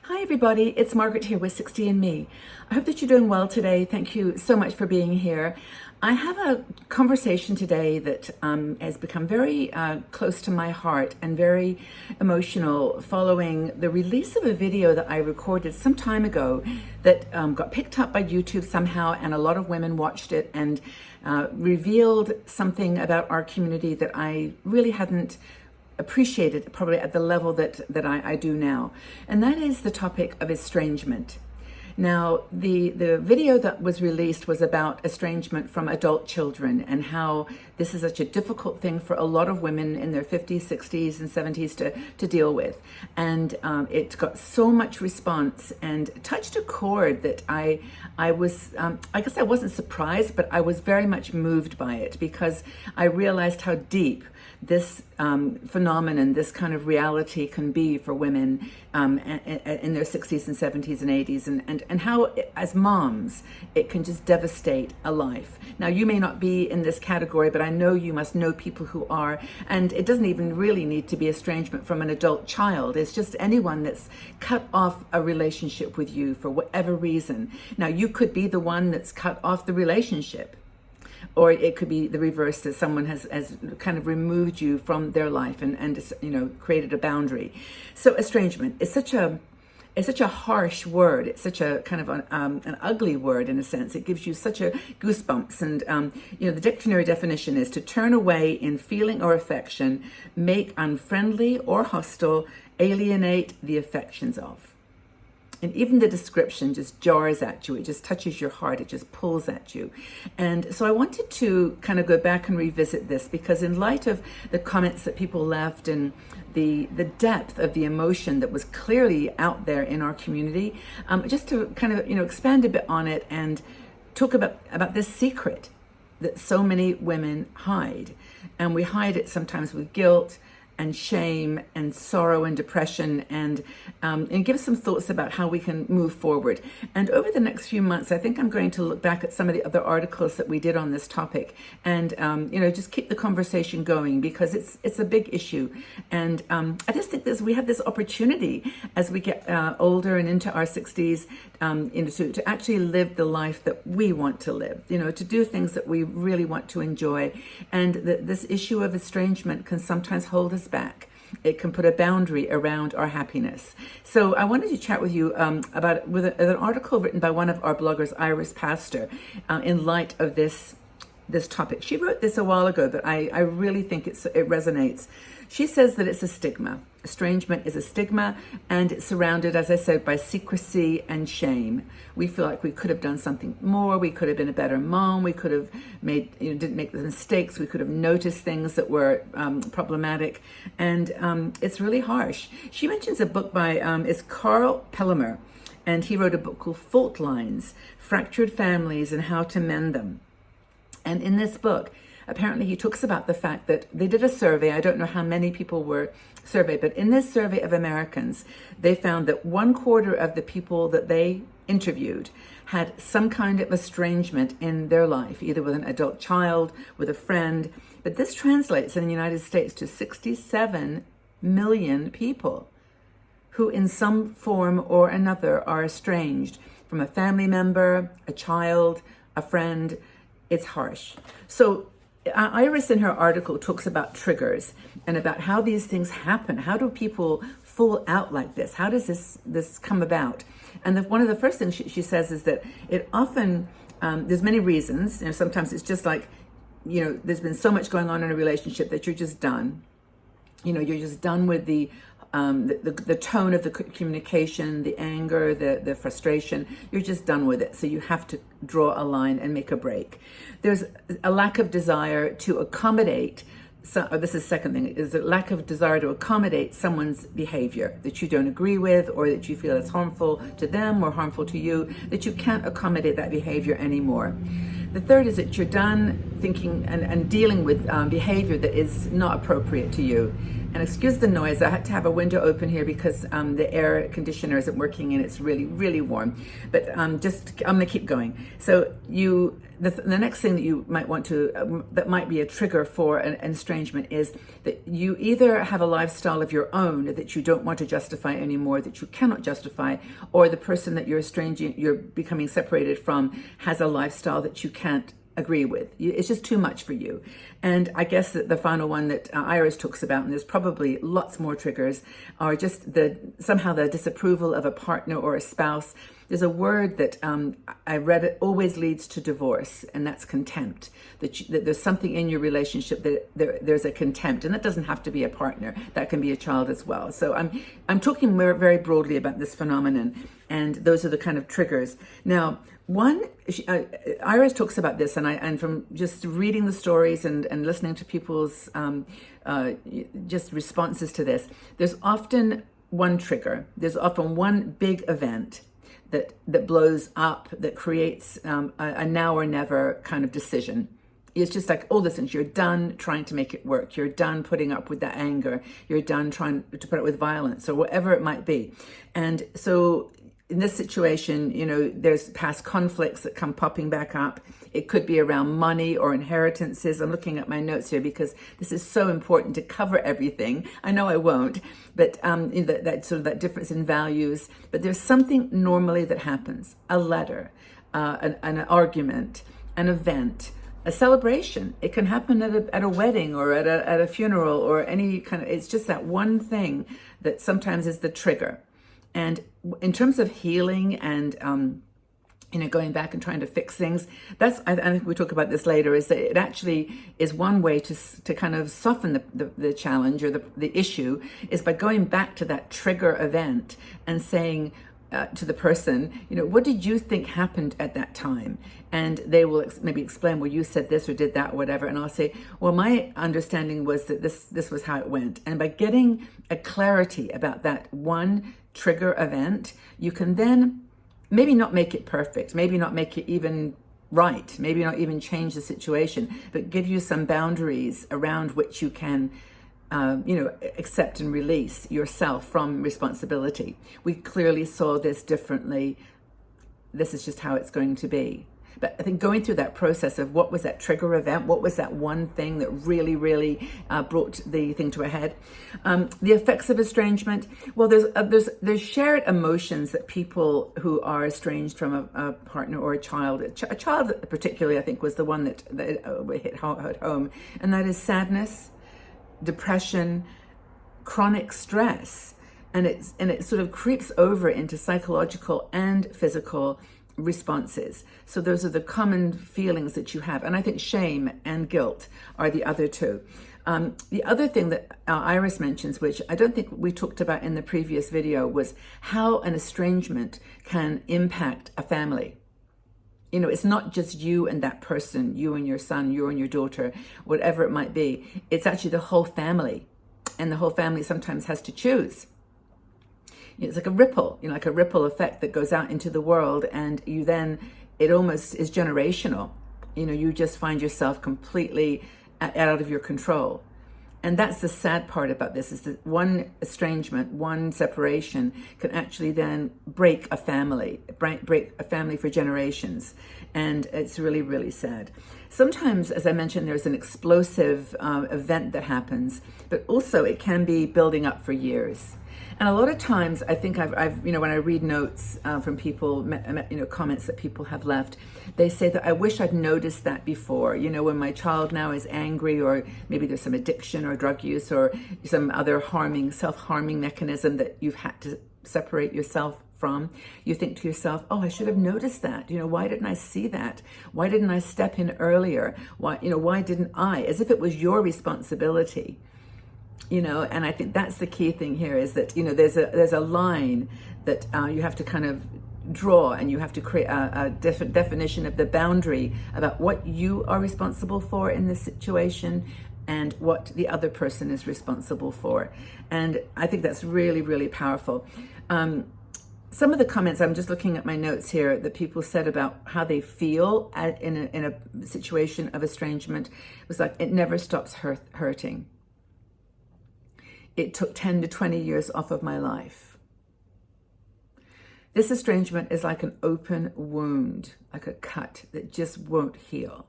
Hi everybody, it's Margaret here with 60 and Me. I hope that you're doing well today. Thank you so much for being here. I have a conversation today that has become very close to my heart and very emotional following the release of a video that I recorded some time ago that got picked up by YouTube somehow, and a lot of women watched it and revealed something about our community that I really hadn't appreciated probably at the level that I do now. And that is the topic of estrangement. Now, the video that was released was about estrangement from adult children and how this is such a difficult thing for a lot of women in their 50s, 60s, and 70s to deal with. And it got so much response and touched a chord that I was, I guess I wasn't surprised, but I was very much moved by it because I realized how deep this phenomenon, this kind of reality can be for women in their 60s and 70s and 80s, and how, as moms, it can just devastate a life. Now, you may not be in this category, but I know you must know people who are, and it doesn't even really need to be estrangement from an adult child. It's just anyone that's cut off a relationship with you for whatever reason. Now, you could be the one that's cut off the relationship, or it could be the reverse, that someone has kind of removed you from their life and created a boundary. So estrangement is such a harsh word. It's such a kind of an ugly word in a sense. It gives you such a goosebumps. And the dictionary definition is to turn away in feeling or affection, make unfriendly or hostile, alienate the affections of. And even the description just jars at you. It just touches your heart. It just pulls at you. And so I wanted to kind of go back and revisit this because in light of the comments that people left and the depth of the emotion that was clearly out there in our community, just to kind of, expand a bit on it and talk about this secret that so many women hide. And we hide it sometimes with guilt and shame and sorrow and depression, and give some thoughts about how we can move forward. And over the next few months, I think I'm going to look back at some of the other articles that we did on this topic, and just keep the conversation going because it's a big issue. And I just think we have this opportunity as we get older and into our 60s, to actually live the life that we want to live. To do things that we really want to enjoy. And this issue of estrangement can sometimes hold us back. It can put a boundary around our happiness. So I wanted to chat with you about an article written by one of our bloggers, Iris Pastor, in light of this topic. She wrote this a while ago, but I really think it resonates. She says that it's a stigma. Estrangement is a stigma, and it's surrounded, as I said, by secrecy and shame. We feel like we could have done something more. We could have been a better mom. We could have didn't make the mistakes. We could have noticed things that were problematic, and it's really harsh. She mentions a book by it's Carl Pellimer, and he wrote a book called Fault Lines: Fractured Families and How to Mend Them. And in this book, apparently he talks about the fact that they did a survey. I don't know how many people were surveyed, but in this survey of Americans, they found that 1/4 of the people that they interviewed had some kind of estrangement in their life, either with an adult child, with a friend. But this translates in the United States to 67 million people who in some form or another are estranged from a family member, a child, a friend. It's harsh. So Iris in her article talks about triggers and about how these things happen. How do people fall out like this? How does this come about? And one of the first things she says is that it often, there's many reasons. Sometimes it's just like, there's been so much going on in a relationship that you're just done. You're just done with the tone of the communication, the anger, the frustration. You're just done with it. So you have to draw a line and make a break. There's a lack of desire to accommodate. This is the second thing, is a lack of desire to accommodate someone's behavior that you don't agree with, or that you feel is harmful to them or harmful to you, that you can't accommodate that behavior anymore. The third is that you're done thinking and dealing with behavior that is not appropriate to you. And excuse the noise, I had to have a window open here because the air conditioner isn't working and it's really, really warm. But I'm gonna keep going. So the next thing that you might want to, that might be a trigger for an estrangement, is that you either have a lifestyle of your own that you don't want to justify anymore, that you cannot justify, or the person that you're becoming separated from has a lifestyle that you can't agree with. It's just too much for you. And I guess that the final one that Iris talks about, and there's probably lots more triggers, are just somehow the disapproval of a partner or a spouse. There's a word that I read, it always leads to divorce, and that's contempt. That there's something in your relationship that there's a contempt, and that doesn't have to be a partner. That can be a child as well. So I'm talking very broadly about this phenomenon, and those are the kind of triggers. Now, Iris talks about this, and from just reading the stories and listening to people's just responses to this, there's often one trigger. There's often one big event that blows up, that creates a now or never kind of decision. It's just like, oh, listen, you're done trying to make it work. You're done putting up with that anger. You're done trying to put up with violence or whatever it might be. And so in this situation, there's past conflicts that come popping back up. It could be around money or inheritances. I'm looking at my notes here because this is so important to cover everything. I know I won't, but that sort of that difference in values. But there's something normally that happens: a letter, an argument, an event, a celebration. It can happen at a wedding or at a funeral or any kind of. It's just that one thing that sometimes is the trigger. And in terms of healing and, going back and trying to fix things, I think we talk about this later, is that it actually is one way to kind of soften the challenge or the issue, is by going back to that trigger event and saying to the person, what did you think happened at that time? And they will maybe explain, well, you said this or did that or whatever. And I'll say, well, my understanding was that this was how it went. And by getting a clarity about that one trigger event, you can then maybe not make it perfect, maybe not make it even right, maybe not even change the situation, but give you some boundaries around which you can accept and release yourself from responsibility. We clearly saw this differently. This is just how it's going to be. But I think going through that process of what was that trigger event, what was that one thing that really, really brought the thing to a head. The effects of estrangement. Well, there's shared emotions that people who are estranged from a partner or a child particularly, I think, was the one that hit home, and that is sadness, depression, chronic stress, and it sort of creeps over into psychological and physical responses. So those are the common feelings that you have. And I think shame and guilt are the other two. The other thing that Iris mentions, which I don't think we talked about in the previous video, was how an estrangement can impact a family. It's not just you and that person, you and your son, you and your daughter, whatever it might be. It's actually the whole family. And the whole family sometimes has to choose. It's like a ripple, like a ripple effect that goes out into the world, and it almost is generational. You just find yourself completely out of your control. And that's the sad part about this, is that one estrangement, one separation can actually then break a family for generations. And it's really, really sad. Sometimes, as I mentioned, there's an explosive event that happens, but also it can be building up for years. And a lot of times, I think I've when I read notes from people, comments that people have left, they say that I wish I'd noticed that before. When my child now is angry, or maybe there's some addiction or drug use or some other self-harming mechanism that you've had to separate yourself from, you think to yourself, oh, I should have noticed that. Why didn't I see that? Why didn't I step in earlier? Why didn't I? As if it was your responsibility. And I think that's the key thing here, is that, there's a line that you have to kind of draw, and you have to create a different definition of the boundary about what you are responsible for in this situation and what the other person is responsible for. And I think that's really, really powerful. Some of the comments, I'm just looking at my notes here, that people said about how they feel in a situation of estrangement, was like, it never stops hurting. it took 10 to 20 years off of my life. This estrangement is like an open wound, like a cut that just won't heal.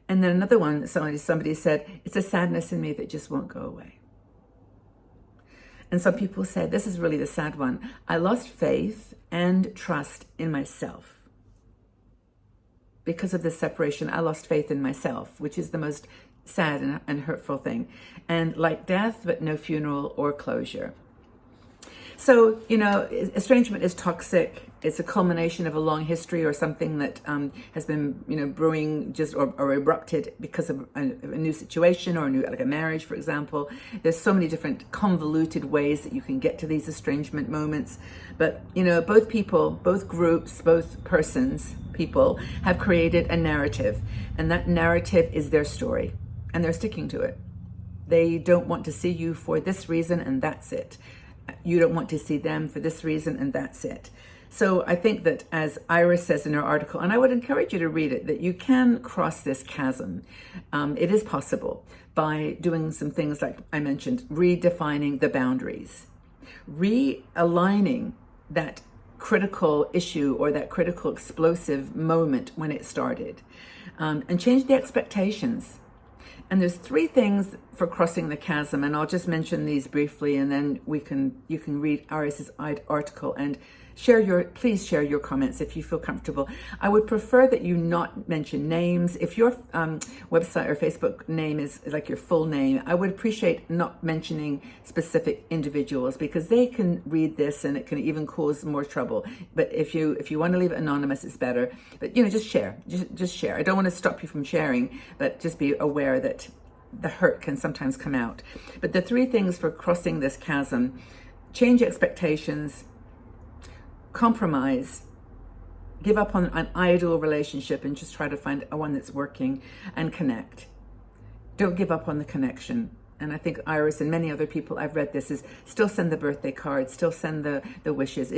And then another one, somebody said, it's a sadness in me that just won't go away. And some people said, this is really the sad one, I lost faith and trust in myself. Because of this separation, I lost faith in myself, which is the most sad and hurtful thing. And like death, but no funeral or closure. So, estrangement is toxic. It's a culmination of a long history or something that has been, brewing or erupted because of a new situation or like a marriage, for example. There's so many different convoluted ways that you can get to these estrangement moments. But, both people, both groups, both persons, people have created a narrative. And that narrative is their story. And they're sticking to it. They don't want to see you for this reason, and that's it. You don't want to see them for this reason, and that's it. So I think that, as Iris says in her article, and I would encourage you to read it, that you can cross this chasm. It is possible by doing some things like I mentioned, redefining the boundaries, realigning that critical issue or that critical explosive moment when it started, and change the expectations. And there's 3 things for crossing the chasm, and I'll just mention these briefly, and then you can read Iris's article and please share your comments if you feel comfortable. I would prefer that you not mention names. If your website or Facebook name is like your full name, I would appreciate not mentioning specific individuals, because they can read this and it can even cause more trouble. But if you want to leave it anonymous, it's better. But just share, just share. I don't want to stop you from sharing, but just be aware that the hurt can sometimes come out. But the 3 things for crossing this chasm: change expectations, compromise, give up on an ideal relationship and just try to find one that's working, and connect. Don't give up on the connection. And I think Iris and many other people I've read this is still send the birthday cards, still send the wishes.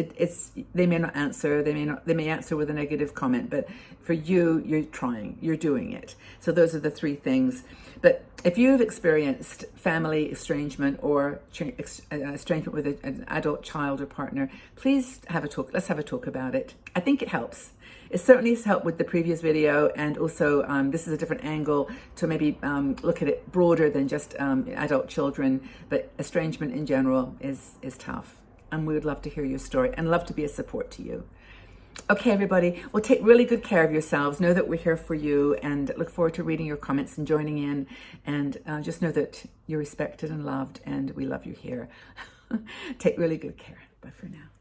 They may not answer, they may answer with a negative comment, but for you, you're trying, you're doing it. So those are the 3 things. But if you've experienced family estrangement or estrangement with an adult child or partner, please have a talk. Let's have a talk about it. I think it helps. It certainly has helped with the previous video, and also this is a different angle to maybe look at it broader than just adult children, but estrangement in general is tough. And we would love to hear your story and love to be a support to you. Okay, everybody, well, take really good care of yourselves. Know that we're here for you, and look forward to reading your comments and joining in. And just know that you're respected and loved, and we love you here. Take really good care. Bye for now.